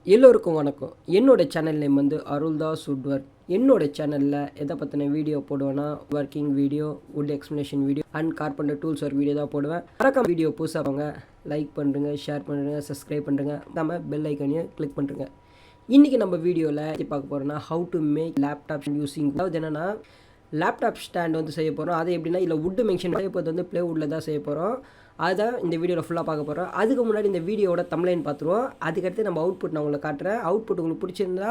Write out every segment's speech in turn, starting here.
எல்லோருக்கும் வணக்கம். என்னோட சேனல் நேம் வந்து அருள் தாஸ் வுட் ஒர்க். என்னோட சேனலில் எதை பற்றின வீடியோ போடுவேன்னா working video, wood explanation video and carpenter tools ஒரு வீடியோ தான் போடுவேன். மறக்காம வீடியோ புதுசாக போங்க, லைக் பண்ணுறங்க, ஷேர் பண்ணுறங்க, சப்ஸ்கிரைப் பண்ணுறங்க, நம்ம பெல் ஐக்கனையும் கிளிக் பண்ணுறங்க. இன்றைக்கி நம்ம வீடியோவில் பார்க்க போகிறோன்னா how to make laptop using. அதாவது என்னென்னா லேப்டாப் ஸ்டாண்ட் வந்து செய்ய போகிறோம். அது எப்படின்னா இதில் வுட்டு மென்ஷன் செய்ய போகிறது வந்து ப்ளைவுட்டில் தான் செய்ய போகிறோம். அதுதான் இந்த வீடியோவில் ஃபுல்லாக பார்க்க போகிறோம். அதுக்கு முன்னாடி இந்த வீடியோட தம்ப்லைன் பார்த்துருவோம். அதுக்கடுத்து நம்ம அவுட்புட் நான் உங்களுக்கு காட்டுறேன். அவுட்புட் உங்களுக்கு பிடிச்சிருந்தா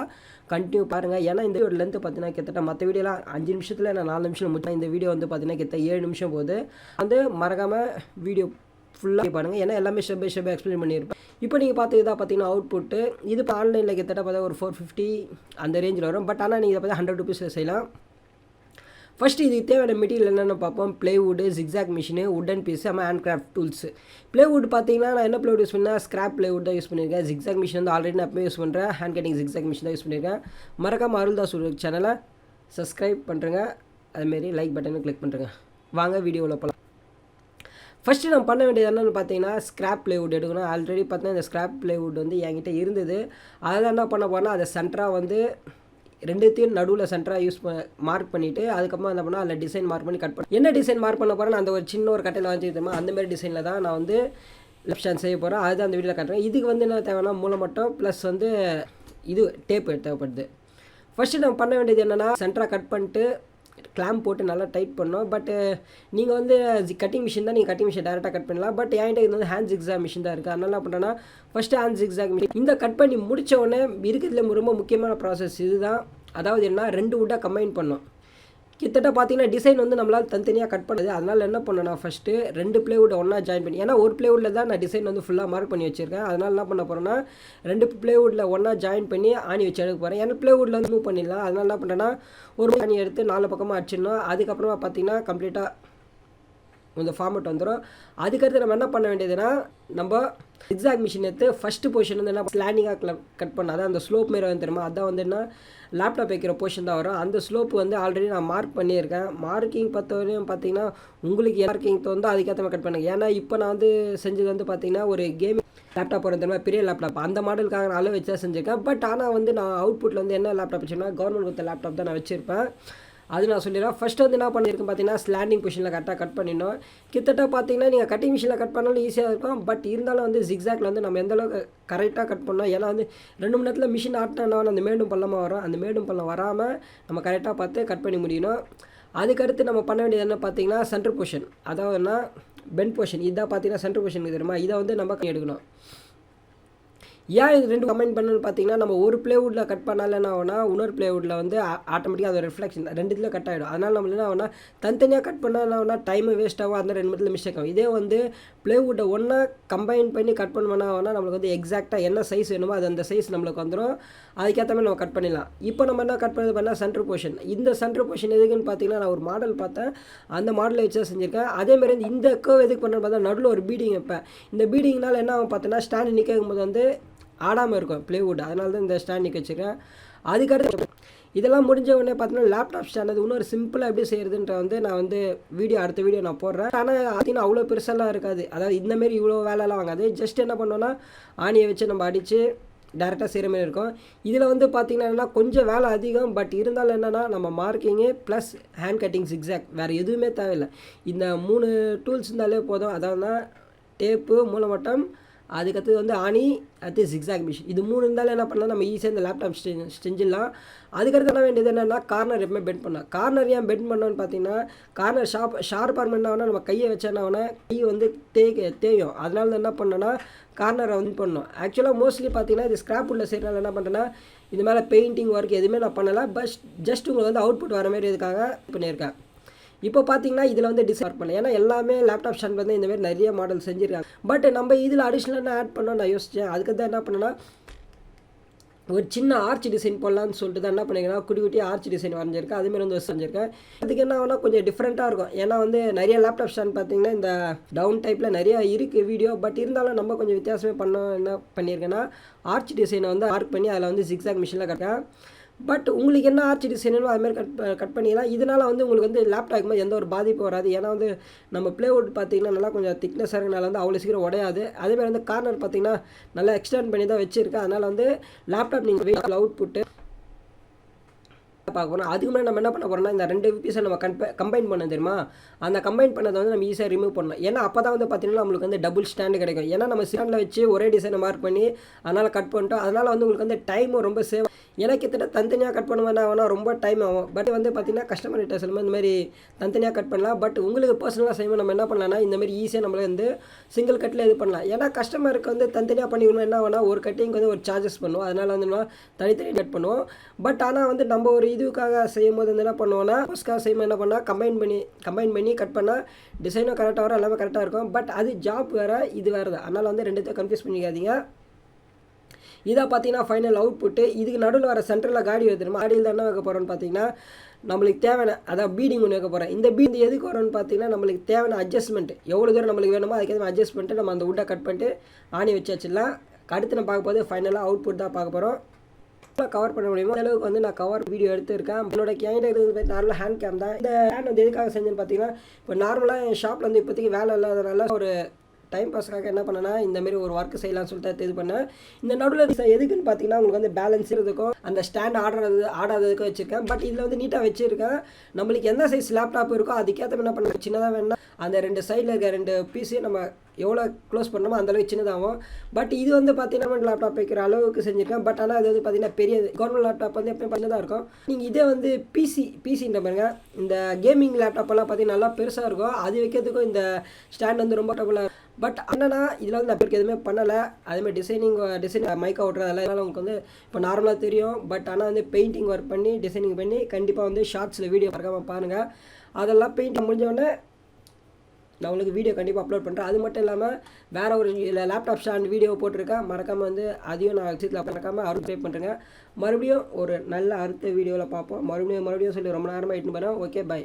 கண்டினியூ பாருங்கள். ஏன்னா இந்த வீடியோ லென்த்து பார்த்தீங்கன்னா கிட்டத்தட்ட மற்ற வீடியோலாம் 5 நிமிஷத்தில் நான் 4 நிமிஷம் முடிச்சேன். இந்த வீடியோ வந்து பார்த்தீங்கன்னா கிட்டத்தட்ட 7 நிமிஷம் போகுது. வந்து மறக்காமல் வீடியோ ஃபுல்லாக பாருங்கள். ஏன்னா எல்லாமே ஸ்டெப் பை ஸ்டெப் எக்ஸ்பிளைன் பண்ணியிருப்பேன். இப்போ நீங்கள் பார்த்தீங்கன்னா பார்த்தீங்கன்னா அவுட்புட்டு இது இப்போ ஆன்லைனில் கிட்டத்தட்ட பார்த்தா ஒரு 450 அந்த ரேஞ்சில் வரும். பட் ஆனால் நீங்கள் இதை பார்த்தா 100 ருபீஸில் செய்யலாம். ஃபஸ்ட்டு இதுக்கு தேவையான மெட்டீரியல் என்னென்னு பார்ப்போம். Plywood, jigsaw machine, wooden piece, நம்ம ஹேண்ட் கிராஃப்ட் டூல்ஸு. ப்ளைவுட் பார்த்தீங்கன்னா நான் என்ன ப்ளைவுட் யூஸ் பண்ணேன், ஸ்கிராப் ப்ளைவுட் தான் யூஸ் பண்ணியிருக்கேன். ஜிக்ஸாக் மிஷின் வந்து ஆல்ரெடி நான் எப்பவுமே யூஸ் பண்ணுறேன். ஹேண்ட் கட்டிங் ஜிக்ஸாக் மிஷின் தான் யூஸ் பண்ணியிருக்கேன். மறக்காம அருள் தாஸ் சேனலை சப்ஸ்கிரைப் பண்ணுறேங்க, அதுமாரி லைக் பட்டனை கிளிக் பண்ணுறேங்க. வாங்க வீடியோவில் போகலாம். ஃபஸ்ட்டு நம்ம பண்ண வேண்டியது என்னென்னு பார்த்தீங்கன்னா ஸ்கிராப் ப்ளைவுட் எடுக்கணும். ஆல்ரெடி பார்த்தீங்கன்னா இந்த ஸ்கிராப் ப்ளைவுட் வந்து என்கிட்ட இருந்தது. அதெல்லாம் என்ன பண்ண போனால் அதை சென்டராக வந்து ரெண்டுத்தையும் நடுவில் சென்டராக மார்க் பண்ணிவிட்டு அதுக்கப்புறம் என்ன பண்ணால் அதில் டிசைன் மார்க் பண்ணி கட் பண்ணி என்ன டிசைன் மார்க் பண்ண போகிறேன் அந்த ஒரு சின்ன ஒரு கட்டையில் வாங்கிட்டு அந்தமாதிரி டிசைனில் தான் நான் வந்து லெஃப்ட் ஹேண்ட் செய்ய போகிறேன். அதுதான் அந்த வீடியோவில் காட்டுறேன். இதுக்கு வந்து என்ன தேவைன்னா மூலம் மட்டும் ப்ளஸ் வந்து இது டேப் தேவைப்படுது. ஃபஸ்ட்டு நம்ம பண்ண வேண்டியது என்னென்னா சென்டராக கட் பண்ணிட்டு கிளாம்ப் போட்டு நல்லா டைட் பண்ணோம். பட் நீங்கள் வந்து கட்டிங் மிஷின் தான், நீங்கள் கட்டிங் மிஷின் டேரெக்டாக கட் பண்ணலாம். பட் என்கிட்ட இது வந்து ஹேண்ட் ஜிக்ஸாக் மிஷின் தான் இருக்குது. அதனால என்ன பண்ணுறேன்னா ஃபஸ்ட்டு ஹேண்ட் ஜிக்ஸாக் மிஷின் இந்த கட் பண்ணி முடித்த உடனே இருக்கிறதுல ரொம்ப முக்கியமான ப்ராசஸ் இதுதான். அதாவது என்ன, 2 வுட்டாக கம்பைன் பண்ணோம். கிட்டத்தட்ட பார்த்தீங்கன்னா டிசைன் வந்து நம்மளால் தனித்தனியாக கட் பண்ணுது. அதனால் என்ன பண்ணேன்னா ஃபஸ்ட்டு 2 ப்ளைவுட் ஒன்றா ஜாயின் பண்ணி, ஏன்னா ஒரு ப்ளைவுட்டில் தான் நான் டிசைன் வந்து ஃபுல்லாக மார்க் பண்ணி வச்சுருக்கேன். அதனால் என்ன பண்ண போகிறேன்னா 2 ப்ளைவுட்டில் ஒன்றா ஜாயின் பண்ணி ஆணி வச்சு எடுக்க போகிறேன். ஏன்னா ப்ளைவுட்டில் வந்து மூவ் பண்ணிடலாம். அதனால் என்ன பண்ணுறேன்னா ஒரு ஆணி எடுத்து 4 பக்கமாக அடிச்சிடணும். அதுக்கப்புறமா பார்த்தீங்கன்னா கம்ப்ளீட்டாக இந்த ஃபார்மேட் வந்துடும். அதுக்கடுத்து நம்ம என்ன பண்ண வேண்டியதுன்னா நம்ம ஜிக்ஸாக் மிஷின் எடுத்து ஃபஸ்ட்டு பொசிஷன் வந்து என்ன ஸ்லாண்டிங்காக கட் பண்ண, அதான் அந்த ஸ்லோப் மாரி வந்து தெரியுமா, அதான் வந்து என்ன லேப்டாப் வைக்கிற பொசிஷன் தான் வரும். அந்த ஸ்லோப் வந்து ஆல்ரெடி நான் மார்க் பண்ணியிருக்கேன். மார்க்கிங் பொறுத்தவரையும் பார்த்தீங்கன்னா உங்களுக்கு மார்க்கிங் தோணுதோ அதுக்கேற்ற மாதிரி கட் பண்ணுங்க. ஏன்னா இப்போ நான் வந்து செஞ்சது வந்து பார்த்தீங்கன்னா ஒரு கேமிங் லேப்டாப் வரும் தெரியுமா, பெரிய லேப்டாப், அந்த மாடலுக்காக நான் அளவு வச்சு தான் செஞ்சுருக்கேன். பட் ஆனால் வந்து நான் அவுட்புட்டில் வந்து என்ன லேப்டாப் வச்சுருந்தேன், கவர்மெண்ட் கொடுத்த லேப்டாப் தான் நான் வச்சுருப்பேன். அது நான் சொல்லிடுறேன். ஃபஸ்ட்டு வந்து என்ன பண்ணியிருக்கேன் பார்த்தீங்கன்னா ஸ்லாண்டிங் பொசிஷனில் கரெக்டாக கட் பண்ணிடணும். கிட்டத்தட்ட பார்த்தீங்கன்னா நீங்கள் கட்டிங் மிஷினில் கட் பண்ணாலும் ஈஸியாக இருக்கும். பட் இருந்தாலும் வந்து ஜிக்ஸாக்ல வந்து நம்ம எந்தளவுக்கு கரெக்டாக கட் பண்ணோம். ஏன்னா வந்து 2 மணி நேரத்தில் மிஷின் ஆட்டினா அந்த மேடும் பள்ளமாக வரும். அந்த மேடும் பள்ளம் வராமல் நம்ம கரெக்டாக பார்த்து கட் பண்ணி முடியணும். அதுக்கடுத்து நம்ம பண்ண வேண்டியது என்ன பார்த்தீங்கன்னா சென்டர் பொசிஷன், அதாவதுனா பென் பொசிஷன். இதான் பார்த்தீங்கன்னா சென்டர் பொசிஷன் தெரியுமா, இதை வந்து நம்ம எடுக்கணும். ஏன் இது 2 கம்பைன் பண்ணணும்னு பார்த்தீங்கன்னா நம்ம ஒரு ப்ளைவுட்டில் கட் பண்ணாலும் என்ன ஆகும்னா இன்னொரு ப்ளைவுட்டில் வந்து ஆட்டோமேட்டிக்காக அது ரிஃப்ளெக்ஷன் 2த்துல கட் ஆகிடும். அதனால் நம்ம என்ன ஆகும்னா தனித்தனியாக கட் பண்ணால் என்ன ஆகும்னா டைமு வேஸ்ட் ஆகும். அந்த 2 மணி மிஸ்டேக் ஆகும். இதே வந்து ப்ளைவுட்டை ஒன்றா கம்பைன் பண்ணி கட் பண்ணோம்னா ஆகும்னா நம்மளுக்கு வந்து எக்ஸாக்டாக என்ன சைஸ் வேணுமோ அது அந்த சைஸ் நம்மளுக்கு வந்துடும். அதுக்கேற்ற மாதிரி நம்ம கட் பண்ணிடலாம். இப்போ நம்ம என்ன கட் பண்ணது பண்ணால் சென்டர் பொசிஷன். இந்த சென்டர் பொசிஷன் எதுக்குன்னு பார்த்தீங்கன்னா நான் ஒரு மாடல் பார்த்தேன், அந்த மாடலை வச்சு தான் செஞ்சுருக்கேன். அதேமாதிரி இந்த கர்வ் எதுக்கு பண்ணுறது பார்த்தா நடுவில் ஒரு பீடிங் வைப்பேன். இந்த பீடிங்னால் என்ன ஆகும் பார்த்தீங்கன்னா ஸ்டாண்ட் நிற்கும் போது வந்து ஆடாமல் இருக்கும் ப்ளைவுட். அதனால தான் இந்த ஸ்டாண்ட் நிற்க வச்சுருக்கேன். அதுக்கடுத்து இதெல்லாம் முடிஞ்ச உடனே பார்த்தீங்கன்னா லேப்டாப் ஸ்டாண்ட் அது இன்னொரு சிம்பிளாக எப்படி செய்கிறதுன்ற வந்து நான் வந்து அடுத்த வீடியோ நான் போடுறேன். ஆனால் பார்த்தீங்கன்னா அவ்வளோ பெருசெல்லாம் இருக்காது. அதாவது இந்தமாரி இவ்வளோ வேலைலாம் வாங்காது. ஜஸ்ட் என்ன பண்ணோன்னா ஆணியை வச்சு நம்ம அடித்து டேரெக்டாக செய்கிற மாதிரி இருக்கும். இதில் வந்து பார்த்திங்கன்னா கொஞ்சம் வேலை அதிகம். பட் இருந்தாலும் என்னென்னா நம்ம marking plus hand cutting zigzag வேறு எதுவுமே தேவையில்லை. இந்த 3 டூல்ஸ் இருந்தாலே போதும். அதாவது டேப்பு, மூலமட்டம், அதுக்கடுத்து வந்து ஆணி, அடுத்து ஜிக்ஸாக் மிஷின். இது 3 இருந்தாலும் என்ன பண்ணலாம் நம்ம ஈஸியாக இந்த லேப்டாப் செஞ்சிடலாம். அதுக்கடுத்து என்ன வேண்டியது என்னென்னா கார்னர் எப்பவுமே பெண்ட் பண்ணலாம். கார்னர் ஏன் பெண்ட் பண்ணோன்னு பார்த்தீங்கன்னா கார்னர் ஷார்ப்பாக என்ன ஆகுனா நம்ம கையை வச்சா என்ன ஆகுனா கை வந்து தேயும். அதனால என்ன பண்ணோன்னா கார்னரை வந்து பண்ணணும். ஆக்சுவலாக மோஸ்ட்லி பார்த்தீங்கன்னா இது ஸ்கிராப் உள்ள செய்கிறனால என்ன பண்ணுறேன்னா இது மேலே பெயிண்டிங் ஒர்க் எதுவுமே நான் பண்ணலை. ஜஸ்ட் உங்களுக்கு வந்து அவுட்புட் வர மாதிரி இதுக்காக பண்ணியிருக்கேன். இப்போ பார்த்தீங்கன்னா இதில் வந்து டிசைன் பண்ணல. ஏன்னா எல்லாமே லேப்டாப் ஸ்டாண்ட் வந்து இந்தமாதிரி நிறைய மாடல் செஞ்சுருக்காங்க. பட் நம்ம இதில் அடிஷ்னலாக ஆட் பண்ணோம் நான் யோசித்தேன். அதுக்கு தான் என்ன பண்ணேன்னா ஒரு சின்ன ஆர்ச் டிசைன் போடலான்னு சொல்லிட்டு தான் என்ன பண்ணிங்கன்னா குட்டி ஆர்ச் டிசைன் வரைஞ்சிருக்கேன். அதுமாரி வந்து செஞ்சுருக்கேன். அதுக்கு என்ன ஆகுனா கொஞ்சம் டிஃப்ரெண்ட்டாக இருக்கும். ஏன்னா வந்து நிறைய லேப்டாப் ஸ்டாண்ட் பார்த்தீங்கன்னா இந்த டவுன் டைப்பில் நிறைய இருக்குது வீடியோ. பட் இருந்தாலும் நம்ம கொஞ்சம் வித்தியாசமே பண்ணோம். என்ன பண்ணியிருக்கேன்னா ஆர்ச் டிசைனை வந்து மார்க் பண்ணி அதில் வந்து ஜிக்ஸாக் மிஷினில் கட்டேன். பட் உங்களுக்கு என்ன ஆர்ச்சி டிசைனோ அதுமாதிரி கட் பண்ணிக்கலாம். இதனால் வந்து உங்களுக்கு வந்து லேப்டாப் எந்த ஒரு பாதிப்பும் வராது. ஏன்னா வந்து நம்ம ப்ளைவுட் பார்த்திங்கன்னா நல்லா கொஞ்சம் திக்னஸாக இருக்கனால வந்து அவ்வளோ சீக்கிரம் உடையாது. அதேமாதிரி வந்து கார்னர் பார்த்திங்கன்னா நல்லா எக்ஸ்டெண்ட் பண்ணி தான் வச்சுருக்கேன். அதனால் வந்து லேப்டாப் நீங்கள் அவுட்புட்டு பார்க்க போகிறோம். அதுக்கு முன்னாடி நம்ம என்ன பண்ண போகிறோம்னா இந்த 2 பீஸை நம்ம கம்பைன் பண்ண தெரியுமா, அந்த கம்பைன் பண்ணதை வந்து நம்ம ஈஸியாக ரிமூவ் பண்ணலாம். ஏன்னா அப்போ தான் வந்து பார்த்திங்கன்னா நம்மளுக்கு வந்து டபுள் ஸ்டாண்டு கிடைக்கும். ஏன்னா நம்ம ஸ்டாண்டில் வச்சு ஒரே டிசைனை மார்க் பண்ணி அதனால் கட் பண்ணிட்டோம். அதனால் வந்து உங்களுக்கு வந்து டைமும் ரொம்ப சேவ். ஏன்னா கிட்டத்தட்ட தனித்தனியாக கட் பண்ணுவேன் ஆகும்னா ரொம்ப டைம் ஆகும். பட் வந்து பார்த்திங்கன்னா கஸ்டமர் கிட்ட சொல்லும்போது இந்த மாதிரி தனித்தனியாக கட் பண்ணலாம். பட் உங்களுக்கு பர்சனலாக செய்வோம் நம்ம என்ன பண்ணலாம்னா இந்த மாதிரி ஈஸியாக நம்மளே வந்து சிங்கிள் கட்டில் இது பண்ணலாம். ஏன்னா கஸ்டமருக்கு வந்து தனித்தனியாக பண்ணிக்கணும் என்ன ஆகும்னா ஒரு கட்டிங்க்கு வந்து ஒரு சார்ஜஸ் பண்ணுவோம். அதனால் வந்து நம்ம தனித்தனி கட் பண்ணுவோம். பட் ஆனால் வந்து நம்ம ஒரு இதுக்காக செய்யும் போது வந்து என்ன பண்ணுவோம்னா ஃபஸ்ட்டாக செய்யும்போது என்ன பண்ணால் கம்பைன் பண்ணி கட் பண்ணால் டிசைனும் கரெக்டாக வரும், எல்லாமே கரெக்டாக இருக்கும். பட் அது ஜாப் வேறு, இது வேறு தான். அதனால் வந்து ரெண்டுத்தையும் கன்ஃபியூஸ் பண்ணிக்காதீங்க. இதை பார்த்தீங்கன்னா ஃபைனல் அவுட்புட்டு. இதுக்கு நடுவில் வர சென்டரில் காடி வருதுமா, காடியில் தான் என்ன வைக்க போகிறோன்னு பார்த்தீங்கன்னா நம்மளுக்கு தேவையான அதாவது பீடிங் ஒன்று வைக்க போகிறேன். இந்த பீடிங் எதுக்கு வரோன்னு பார்த்தீங்கன்னா நம்மளுக்கு தேவையான அட்ஜஸ்ட்மெண்ட் எவ்வளோ தூரம் நம்மளுக்கு வேணுமோ அதுக்கு அட்ஜஸ்ட் பண்ணிட்டு நம்ம அந்த உட்டை கட் பண்ணிட்டு ஆணி வச்சு வச்சிடலாம். அடுத்து நான் பார்க்க போது ஃபைனலாக அவுட்புட் தான் பார்க்க போகிறோம். கவர் பண்ண முடியுமோ அளவுக்கு வந்து நான் கவர் வீடியோ எடுத்துருக்கேன். என்னோட கேங்கிட்ட இருக்கிறது நார்மலாக ஹேண்ட் கேம் தான். இந்த ஹேண்ட் வந்து எதுக்காக செஞ்சேன்னு பார்த்தீங்கன்னா இப்போ நார்மலாக என் ஷாப்பில் வந்து இப்போதைக்கு வேலை இல்லாதனால ஒரு டைம் பாஸ்க்காக என்ன பண்ணேன்னா இந்தமாரி ஒரு ஒர்க் செய்யலாம்னு சொல்லிட்டு இது பண்ணேன். இந்த நடுவில் எதுக்குன்னு பார்த்தீங்கன்னா உங்களுக்கு வந்து பேலன்ஸ் இருக்கிறதுக்கும் அந்த ஸ்டாண்ட் ஆடாததுக்கும் வச்சுருக்கேன். பட் இதில் வந்து நீட்டாக வச்சுருக்கேன். நம்மளுக்கு எந்த சைஸ் லேப்டாப் இருக்கோ அதுக்கேற்ற என்ன பண்ண சின்னதாக வேணும்னா அந்த 2 சைடில் இருக்க 2 பீஸையும் நம்ம எவ்வளோ க்ளோஸ் பண்ணணுமோ அந்தளவுக்கு சின்னதாகும். பட் இது வந்து பார்த்தீங்கன்னா லேப்டாப் வைக்கிற அளவுக்கு செஞ்சுருக்கேன். பட் ஆனால் அது வந்து பார்த்தீங்கன்னா பெரிய கவர்மெண்ட் லேப்டாப் வந்து எப்பயும் பண்ணதாக இருக்கும். நீங்கள் இதே வந்து பிசின்ற பாருங்க, இந்த கேமிங் லேப்டாப்பெல்லாம் பார்த்தீங்கன்னா நல்லா பெருசாக இருக்கும். அது வைக்கிறதுக்கும் இந்த ஸ்டாண்ட் வந்து ரொம்ப டபுளாக. பட் என்னன்னா இதில் வந்து நான் பேருக்கு எதுவுமே பண்ணலை. அதேமாதிரி டிசைன் மைக்கா ஓட்டுறது அதெல்லாம் உங்களுக்கு வந்து இப்போ நார்மலாக தெரியும். பட் ஆனால் வந்து பெயிண்டிங் ஒர்க் பண்ணி டிசைனிங் பண்ணி கண்டிப்பாக வந்து ஷார்ட்ஸில் வீடியோ பார்க்காம பாருங்கள். அதெல்லாம் பெயிண்டிங் முடிஞ்சோடனே நான் உங்களுக்கு வீடியோ கண்டிப்பாக அப்லோட் பண்ணுறேன். அது மட்டும் இல்லாமல் வேறு ஒரு லேப்டாப் ஸ்டாண்ட் வீடியோ போட்டிருக்கேன். மறக்காமல் வந்து அதையும் நான் விஷயத்தில் மறக்காமல் சப்ஸ்கிரைப் பண்ணுறேங்க. மறுபடியும் ஒரு நல்ல அடுத்த வீடியோவில் பார்ப்போம். மறுபடியும் சொல்லி ரொம்ப நேரமாக இட்டுன்னு போகிறேன். Okay, by.